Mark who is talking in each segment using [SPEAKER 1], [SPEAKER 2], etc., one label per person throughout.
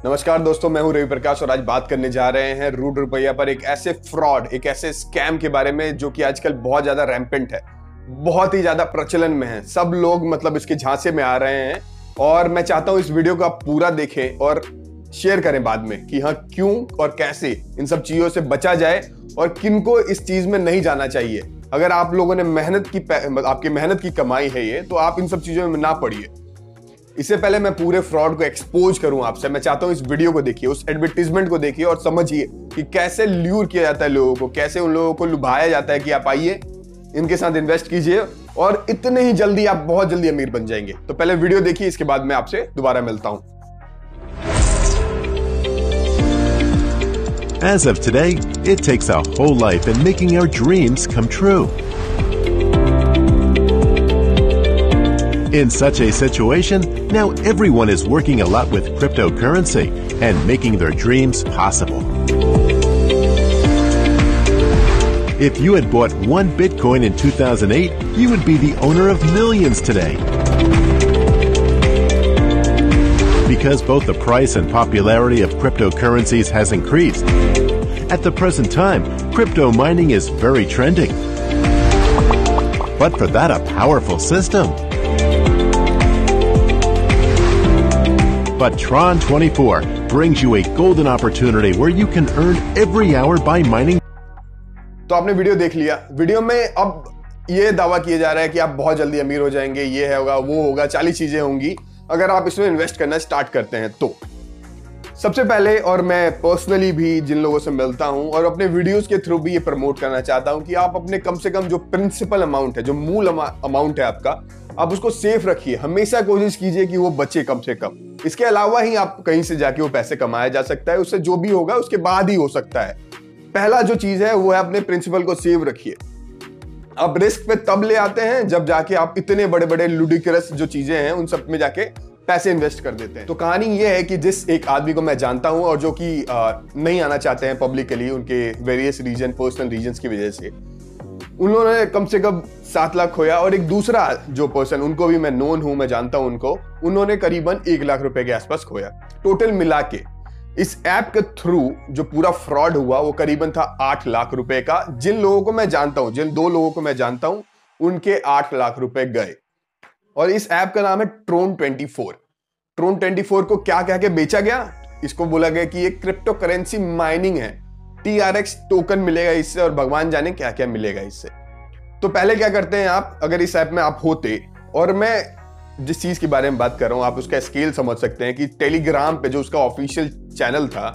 [SPEAKER 1] नमस्कार दोस्तों, मैं हूं रवि प्रकाश और आज बात करने जा रहे हैं रूट रुपया पर एक ऐसे फ्रॉड, एक ऐसे स्कैम के बारे में जो कि आजकल बहुत ज्यादा रैम्पेंट है, बहुत ही ज्यादा प्रचलन में है। सब लोग मतलब इसके झांसे में आ रहे हैं और मैं चाहता हूं इस वीडियो को आप पूरा देखें और शेयर करें बाद में कि हाँ क्यों और कैसे इन सब चीजों से बचा जाए और किनको इस चीज में नहीं जाना चाहिए। अगर आप लोगों ने आपकी मेहनत की कमाई है ये, तो आप इन सब चीजों में ना पड़िए। इससे पहले मैं पूरे फ्रॉड को एक्सपोज करूं आपसे, मैं चाहता हूं इस वीडियो को देखिए, उस एडवर्टीजमेंट को देखिए और समझिए कि कैसे ल्यूर किया जाता है लोगों को, कैसे उन लोगों को लुभाया जाता है कि आप आइए इनके साथ इन्वेस्ट कीजिए और इतने ही जल्दी आप बहुत जल्दी अमीर बन जाएंगे। तो पहले वीडियो देखिए, इसके बाद मैं आपसे दोबारा मिलता हूं।
[SPEAKER 2] As of today, it takes a whole life in making our dreams come true. In such a situation, now everyone is working a lot with cryptocurrency and making their dreams possible. If you had bought one Bitcoin in 2008, you would be the owner of millions today. Because both the price and popularity of cryptocurrencies has increased. At the present time, crypto mining is very trending. But for that, a powerful system. But Tron24 brings you a golden opportunity where you can earn every hour by mining.
[SPEAKER 1] तो आपने video देख लिया। Video में अब ये दावा किया जा रहा है कि आप बहुत जल्दी अमीर हो जाएंगे, ये होगा वो होगा, 40 चीजें होंगी अगर आप इसमें इन्वेस्ट करना स्टार्ट करते हैं। तो सबसे पहले, और मैं पर्सनली भी जिन लोगों से मिलता हूं और अपने वीडियोस के थ्रू भी ये प्रमोट करना चाहता हूं कि आप अपने कम से कम जो प्रिंसिपल अमाउंट है, जो मूल अमाउंट है आपका, आप उसको सेफ रखिए। हमेशा कोशिश कीजिए कि वो बचे कम से कम। इसके अलावा ही आप कहीं से जाके वो पैसे कमाया जा सकता है, उससे जो भी होगा उसके बाद ही हो सकता है। पहला जो चीज है वो है अपने प्रिंसिपल को सेव रखिए। अब रिस्क पे तब ले आते हैं जब जाके आप इतने बड़े बड़े लुडिक्रस जो चीजें हैं उन सब में जाके पैसे इन्वेस्ट कर देते हैं। तो कहानी ये है कि जिस एक आदमी को मैं जानता हूं और जो कि नहीं आना चाहते हैं पब्लिकली, उनके वेरियस रीजन, पर्सनल रीजंस की वजह से, उन्होंने कम से कम 7 लाख खोया। और एक दूसरा जो पर्सन, उनको भी मैं नोन हूं, मैं जानता हूं उनको, उन्होंने करीबन 1 लाख रुपए के आसपास खोया। टोटल मिला के इस ऐप के थ्रू जो पूरा फ्रॉड हुआ वो करीबन था 8 लाख रुपए का। जिन लोगों को मैं जानता हूं, जिन 2 लोगों को मैं जानता हूं, उनके 8 लाख रुपए गए। और इस ऐप का नाम है Tron24। Tron24 को क्या कह के बेचा गया? इसको बोला गया कि ये क्रिप्टो करेंसी माइनिंग है, TRX टोकन मिलेगा इससे और भगवान जाने क्या क्या मिलेगा इससे। तो पहले क्या करते हैं आप, अगर इस ऐप में आप होते, और मैं जिस चीज के बारे में बात कर रहा हूं आप उसका स्केल समझ सकते हैं कि टेलीग्राम पे जो उसका ऑफिशियल चैनल था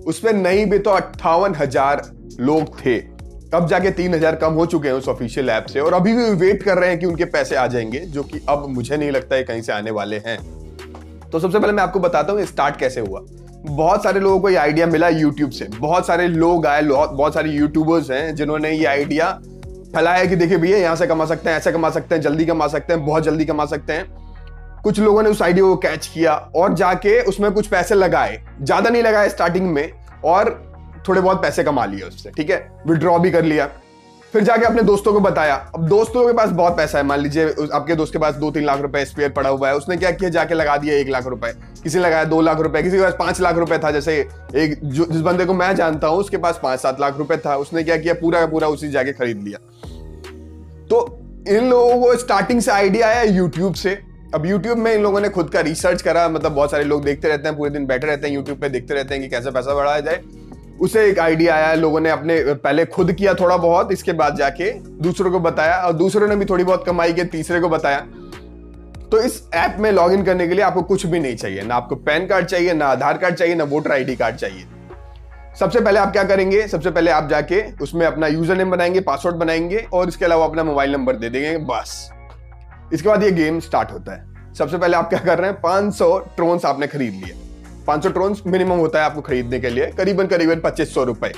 [SPEAKER 1] उसमें नहीं भी तो 58,000 लोग थे। अब जाके 3,000 कम हो चुके हैं उस ऑफिशियल ऐप से और अभी भी वेट कर रहे हैं कि उनके पैसे आ जाएंगे, जो कि अब मुझे नहीं लगता है कहीं से आने वाले हैं। तो सबसे पहले मैं आपको बताता हूँ स्टार्ट कैसे हुआ। बहुत सारे लोगों को ये आइडिया मिला यूट्यूब से। बहुत सारे लोग आए, बहुत सारे यूट्यूबर्स हैं जिन्होंने ये आइडिया फैलाया कि देखिए भैया यहाँ से कमा सकते हैं, ऐसे कमा सकते हैं, जल्दी कमा सकते हैं, बहुत जल्दी कमा सकते हैं। कुछ लोगों ने उस आइडिया को कैच किया और जाके उसमें कुछ पैसे लगाए, ज्यादा नहीं लगाए स्टार्टिंग में, और थोड़े बहुत पैसे कमा लिए उससे, ठीक है, विड्रॉ भी कर लिया। फिर जाके अपने दोस्तों को बताया। अब दोस्तों के पास बहुत पैसा है, मान लीजिए आपके दोस्त के पास 2-3 लाख रुपए स्पेयर पड़ा हुआ है, उसने क्या किया, जाके लगा दिया 1 लाख रुपए, किसी ने लगाया 2 लाख रुपए, किसी के पास 5 लाख रुपए था। जैसे एक जिस बंदे को मैं जानता हूं उसके पास 5-7 लाख रुपए था, उसने क्या किया, पूरा का पूरा उसी जाके खरीद लिया। तो इन लोगों को स्टार्टिंग से आइडिया आया यूट्यूब से। अब यूट्यूब में इन लोगों ने खुद का रिसर्च करा, मतलब बहुत सारे लोग देखते रहते हैं, पूरे दिन बैठे रहते हैं यूट्यूब पे, देखते रहते हैं कि कैसे पैसा बढ़ाया जाए। उसे एक आइडिया आया, लोगों ने अपने पहले खुद किया थोड़ा बहुत, इसके बाद जाके दूसरों को बताया और दूसरों ने भी थोड़ी बहुत कमाई की, तीसरे को बताया। तो इस ऐप में लॉगिन करने के लिए आपको कुछ भी नहीं चाहिए, ना आपको पैन कार्ड चाहिए, ना आधार कार्ड चाहिए, ना वोटर आईडी कार्ड चाहिए। सबसे पहले आप क्या करेंगे, सबसे पहले आप जाके उसमें अपना यूजर नेम बनाएंगे, पासवर्ड बनाएंगे और इसके अलावा अपना मोबाइल नंबर दे देंगे, बस। इसके बाद ये गेम स्टार्ट होता है। सबसे पहले आप क्या कर रहे हैं, 500 ट्रोन्स आपने खरीद लिए। 500 ट्रोन्स मिनिमम होता है आपको खरीदने के लिए, करीबन 2500 रुपए।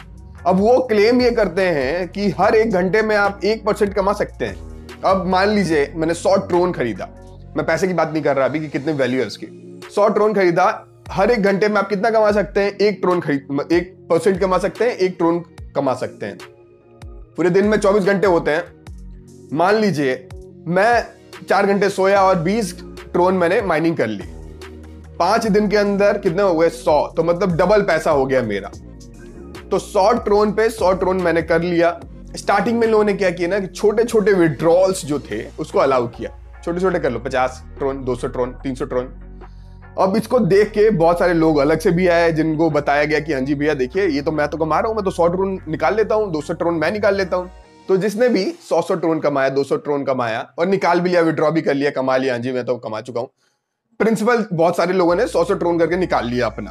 [SPEAKER 1] अब वो क्लेम ये करते हैं कि हर 1 घंटे में आप 1% कमा सकते हैं। अब मान लीजिए मैंने 100 ट्रोन खरीदा, मैं पैसे की बात नहीं कर रहा अभी कि कितने वैल्यू है उसकी। 100 ट्रोन खरीदा, हर 1 घंटे में आप कितना कमा सकते हैं, 1% कमा सकते हैं, 1 ट्रोन कमा सकते हैं। पूरे दिन में 24 घंटे होते हैं। मान लीजिए मैं 4 घंटे सोया और 20 ट्रोन मैंने माइनिंग कर ली। 5 दिन के अंदर कितने हो गए 100, तो मतलब डबल पैसा हो गया मेरा। तो 100 ट्रोन पे 100 ट्रोन मैंने कर लिया। स्टार्टिंग में लोगों ने क्या किया ना कि छोटे छोटे विड्रॉल्स जो थे उसको अलाउ किया, छोटे छोटे कर लो, 50 ट्रोन, 200 ट्रोन, 300 ट्रोन। अब इसको देख के बहुत सारे लोग अलग से भी आए जिनको बताया गया कि हाँ जी भैया देखिए ये तो मैं तो कमा रहा हूं, मैं तो 100 ट्रोन निकाल लेता हूं, 200 ट्रोन मैं निकाल लेता हूं। तो जिसने भी 100 ट्रोन कमाया, 200 ट्रोन कमाया और निकाल भी लिया, विड्रॉ भी कर लिया, कमा लिया, हाँ जी मैं तो कमा चुका हूं। प्रिंसिपल बहुत सारे लोगों ने 100 ट्रोन करके निकाल लिया अपना।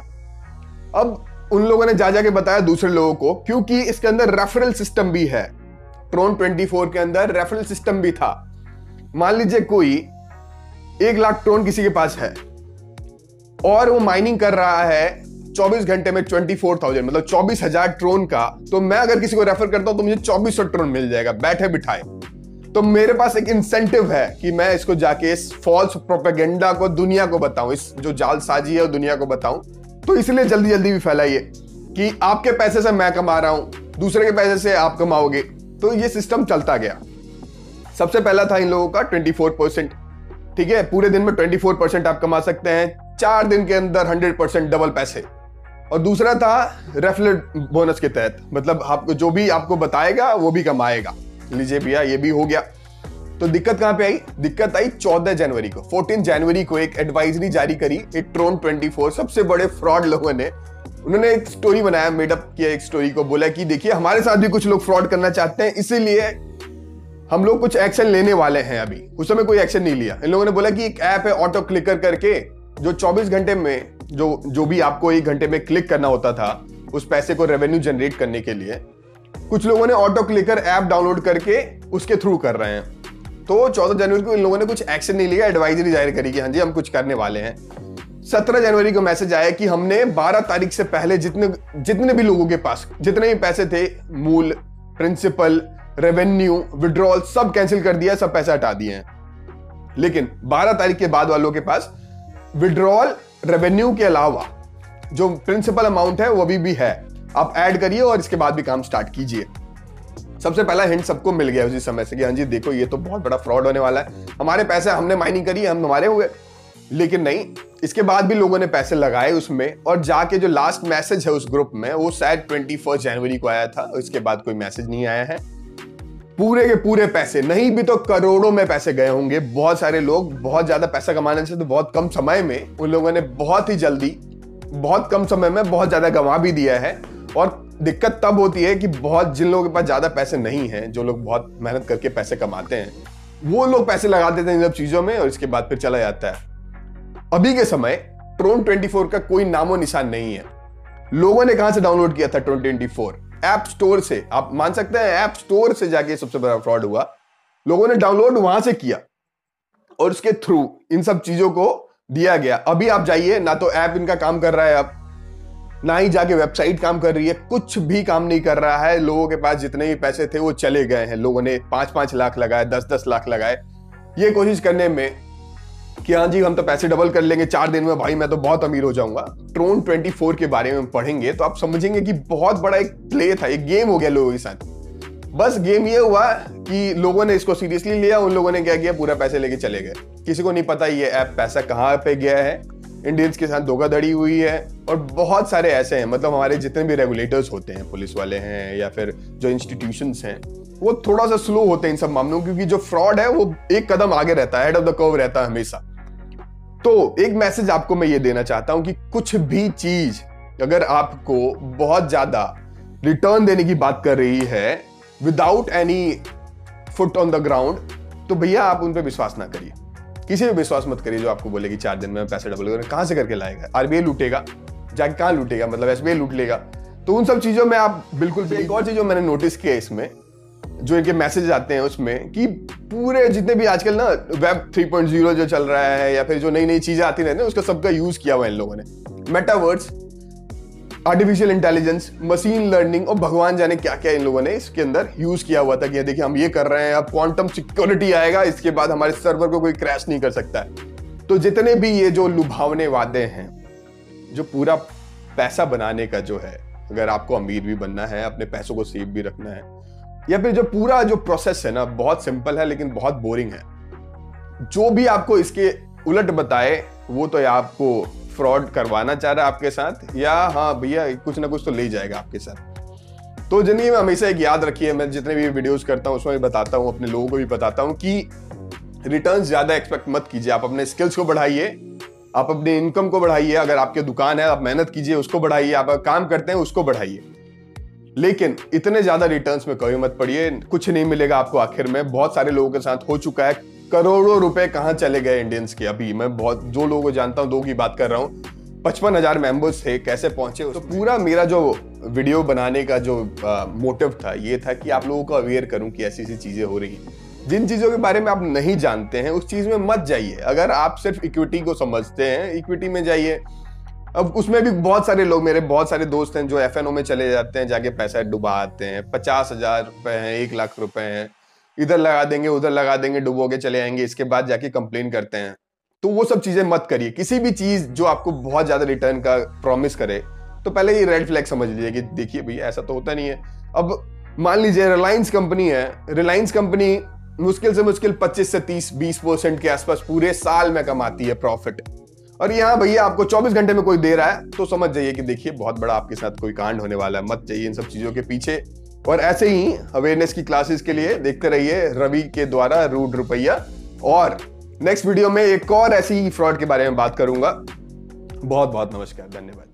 [SPEAKER 1] अब उन लोगों ने जा जाके बताया दूसरे लोगों को, क्योंकि इसके अंदर रेफरल सिस्टम भी है। ट्रोन 24 के अंदर रेफरल सिस्टम भी था। मान लीजिए कोई 1 लाख ट्रोन किसी के पास है और वो माइनिंग कर रहा है 24 घंटे में 24,000, मतलब 24,000 ट्रोन का। तो मैं अगर किसी को रेफर करता हूं तो मुझे 2400 ट्रोन मिल जाएगा बैठे बिठाए। तो मेरे पास एक इंसेंटिव है कि मैं इसको जाके इस फॉल्स प्रोपेगेंडा को दुनिया को बताऊं, इस जो जालसाजी है वो दुनिया को बताऊं। तो इसलिए जल्दी जल्दी भी फैलाइए कि आपके पैसे से मैं कमा रहा हूं, दूसरे के पैसे से आप कमाओगे। तो ये सिस्टम चलता गया। सबसे पहला था इन लोगों का 24%, ठीक है, पूरे दिन में 24% आप कमा सकते हैं, 4 दिन के अंदर 100% डबल पैसे। और दूसरा था रेफरल बोनस के तहत, मतलब आपको जो भी आपको बताएगा वो भी कमाएगा। लीजिए भैया ये भी हो गया। तो दिक्कत कहां पे आई? दिक्कत आई 14 जनवरी को। 14 जनवरी को एक एडवाइजरी जारी करी एक ट्रोन 24 सबसे बड़े फ्रॉड लोगों ने। उन्होंने एक स्टोरी बनाया, मेडअप किया एक स्टोरी को, बोला कि देखिए हमारे साथ भी कुछ लोग फ्रॉड करना चाहते हैं, इसीलिए हम लोग कुछ एक्शन लेने वाले हैं। अभी उस समय कोई एक्शन नहीं लिया। इन लोगों ने बोला कि एक ऐप है ऑटो क्लिकर करके, जो 24 घंटे में जो भी आपको 1 घंटे में क्लिक करना होता था उस पैसे को रेवेन्यू जनरेट करने के लिए, कुछ लोगों ने ऑटो क्लिकर ऐप डाउनलोड करके उसके थ्रू कर रहे हैं। तो 14 जनवरी को इन लोगों ने कुछ एक्शन नहीं लिया, एडवाइजरी जारी करी कि हाँ जी हम कुछ करने वाले हैं। 17 जनवरी को मैसेज आया कि हमने 12 तारीख से पहले जितने भी लोगों के पास जितने भी पैसे थे, मूल, प्रिंसिपल, रेवेन्यू, विड्रॉल, सब कैंसिल कर दिया, सब पैसे हटा दिए हैं। लेकिन 12 तारीख के बाद वालों के पास विड्रॉल, रेवेन्यू के अलावा जो प्रिंसिपल अमाउंट है वो भी है, आप ऐड करिए और इसके बाद भी काम स्टार्ट कीजिए। सबसे पहला हिंट सबको मिल गया उसी समय से कि हाँ जी देखो ये तो बहुत बड़ा फ्रॉड होने वाला है, हमारे पैसे हमने माइनिंग करी, हम हमारे हुए। लेकिन नहीं, इसके बाद भी लोगों ने पैसे लगाए उसमें, और जाके जो लास्ट मैसेज है उस ग्रुप में वो शायद 21 जनवरी को आया था, और इसके बाद कोई मैसेज नहीं आया है। पूरे के पूरे पैसे, नहीं भी तो करोड़ों में पैसे गए होंगे। बहुत सारे लोग बहुत ज्यादा पैसा कमाने से तो बहुत कम समय में उन लोगों ने बहुत ही जल्दी, बहुत कम समय में बहुत ज्यादा गंवा भी दिया है। और दिक्कत तब होती है कि बहुत जिन लोगों के पास ज्यादा पैसे नहीं हैं, जो लोग बहुत मेहनत करके पैसे कमाते हैं, वो लोग पैसे लगा देते हैं इन सब चीजों में और इसके बाद फिर चला जाता है। अभी के समय ट्रोन 24 का कोई नामो निशान नहीं है। लोगों ने कहां से डाउनलोड किया था ट्रोन 24? ऐप स्टोर से। आप मान सकते हैं ऐप स्टोर से जाके सबसे बड़ा फ्रॉड हुआ। लोगों ने डाउनलोड वहां से किया और उसके थ्रू इन सब चीजों को दिया गया। अभी आप जाइए, ना तो ऐप इनका काम कर रहा है, अब ना ही जाके वेबसाइट काम कर रही है, कुछ भी काम नहीं कर रहा है। लोगों के पास जितने भी पैसे थे वो चले गए हैं। लोगों ने 5-5 लाख लगाए, 10-10 लाख लगाए, ये कोशिश करने में कि हाँ जी हम तो पैसे डबल कर लेंगे 4 दिन में, भाई मैं तो बहुत अमीर हो जाऊंगा। ट्रोन 24 के बारे में पढ़ेंगे तो आप समझेंगे कि बहुत बड़ा एक प्ले था, एक गेम हो गया लोगों के साथ। बस गेम ये हुआ कि लोगों ने इसको सीरियसली लिया, उन लोगों ने क्या किया, पूरा पैसे लेके चले गए। किसी को नहीं पता ये ऐप पैसा कहाँ पे गया है, इंडियंस के साथ धोखाधड़ी हुई है। और बहुत सारे ऐसे हैं, मतलब हमारे जितने भी रेगुलेटर्स होते हैं, पुलिस वाले हैं या फिर जो इंस्टीट्यूशंस हैं, वो थोड़ा सा स्लो होते हैं इन सब मामलों, क्योंकि जो फ्रॉड है वो एक कदम आगे रहता है, हेड ऑफ द कर्व रहता है हमेशा। तो एक मैसेज आपको मैं ये देना चाहता हूं कि कुछ भी चीज अगर आपको बहुत ज्यादा रिटर्न देने की बात कर रही है without any foot on the ground, तो भैया आप उन पे विश्वास ना करिए। किसी पे विश्वास मत करिए जो आपको बोलेगी 4 दिन में पैसे डबल करें। कहां से करके लाएगा? आरबीआई लूटेगा, जाके कहां लूटेगा, मतलब एसबीआई लूट लेगा। तो उन सब चीजों में आप बिल्कुल। एक और चीज जो मैंने नोटिस किया इसमें, जो इनके मैसेज आते हैं उसमें, कि पूरे जितने भी आजकल ना वेब 3.0 जो चल रहा है या फिर जो नई नई चीजें आती रहती हैं, उसका सबका यूज किया हुआ है इन लोगों ने। Metaverse, artificial intelligence, machine learning और भगवान जाने क्या क्या इन लोगों ने इसके अंदर यूज किया हुआ था कि देखिए हम ये कर रहे हैं, अब क्वांटम सिक्योरिटी आएगा, इसके बाद हमारे सर्वर को कोई क्रैश नहीं कर सकता है। तो जितने भी ये जो लुभावने वादे हैं, जो पूरा पैसा बनाने का जो है, अगर आपको अमीर भी बनना है, अपने पैसों को सेव भी रखना है, या फिर जो पूरा जो प्रोसेस है ना बहुत सिंपल है लेकिन बहुत बोरिंग है। जो भी आपको इसके उलट बताए वो तो आपको फ्रॉड करवाना चाह रहा है आपके साथ, या हाँ भैया कुछ ना कुछ तो ले जाएगा आपके साथ। तो जिंदगी में हमेशा एक याद रखिए, मैं जितने भी वीडियोस करता हूँ उसमें भी बताता हूँ, अपने लोगों को भी बताता हूँ कि रिटर्न्स ज्यादा एक्सपेक्ट मत कीजिए। आप अपने स्किल्स को बढ़ाइए, आप अपनी इनकम को बढ़ाइए। अगर आपकी दुकान है आप मेहनत कीजिए, उसको बढ़ाइए। आप काम करते हैं उसको बढ़ाइए, लेकिन इतने ज्यादा रिटर्न्स में कभी मत पड़िए, कुछ नहीं मिलेगा आपको आखिर में। बहुत सारे लोगों के साथ हो चुका है, करोड़ों रुपए कहां चले गए इंडियंस के। अभी मैं बहुत जो लोगों को जानता हूं, दो की बात कर रहा हूं, 55,000 मेंबर्स थे, कैसे पहुंचे। तो पूरा मेरा जो वीडियो बनाने का जो मोटिव था ये था कि आप लोगों को अवेयर करूं कि ऐसी ऐसी चीजें हो रही हैं। जिन चीजों के बारे में आप नहीं जानते हैं उस चीज में मत जाइए। अगर आप सिर्फ इक्विटी को समझते हैं, इक्विटी में जाइए। अब उसमें भी बहुत सारे लोग, मेरे बहुत सारे दोस्त हैं जो FNO में चले जाते हैं, जाके पैसा डुबा आते हैं। 50,000 रुपए हैं, 1 लाख रुपए हैं, इधर लगा देंगे उधर लगा देंगे, डुबो के चले आएंगे, इसके बाद जाके कंप्लेन करते हैं। तो वो सब चीजें मत करिए। किसी भी चीज जो आपको बहुत ज्यादा रिटर्न का प्रॉमिस करे तो पहले ये रेड फ्लैग समझ लीजिए कि देखिए भैया ऐसा तो होता नहीं है। अब मान लीजिए रिलायंस कंपनी है, रिलायंस कंपनी मुश्किल से मुश्किल 25 से 30-20% के आसपास पूरे साल में कमाती है प्रॉफिट, और यहाँ भैया आपको 24 घंटे में कोई दे रहा है, तो समझ जाइए कि देखिए बहुत बड़ा आपके साथ कोई कांड होने वाला है। मत जाइए इन सब चीजों के पीछे। और ऐसे ही अवेयरनेस की क्लासेस के लिए देखते रहिए रवि के द्वारा रूड रुपया। और नेक्स्ट वीडियो में एक और ऐसी फ्रॉड के बारे में बात करूंगा। बहुत बहुत नमस्कार, धन्यवाद।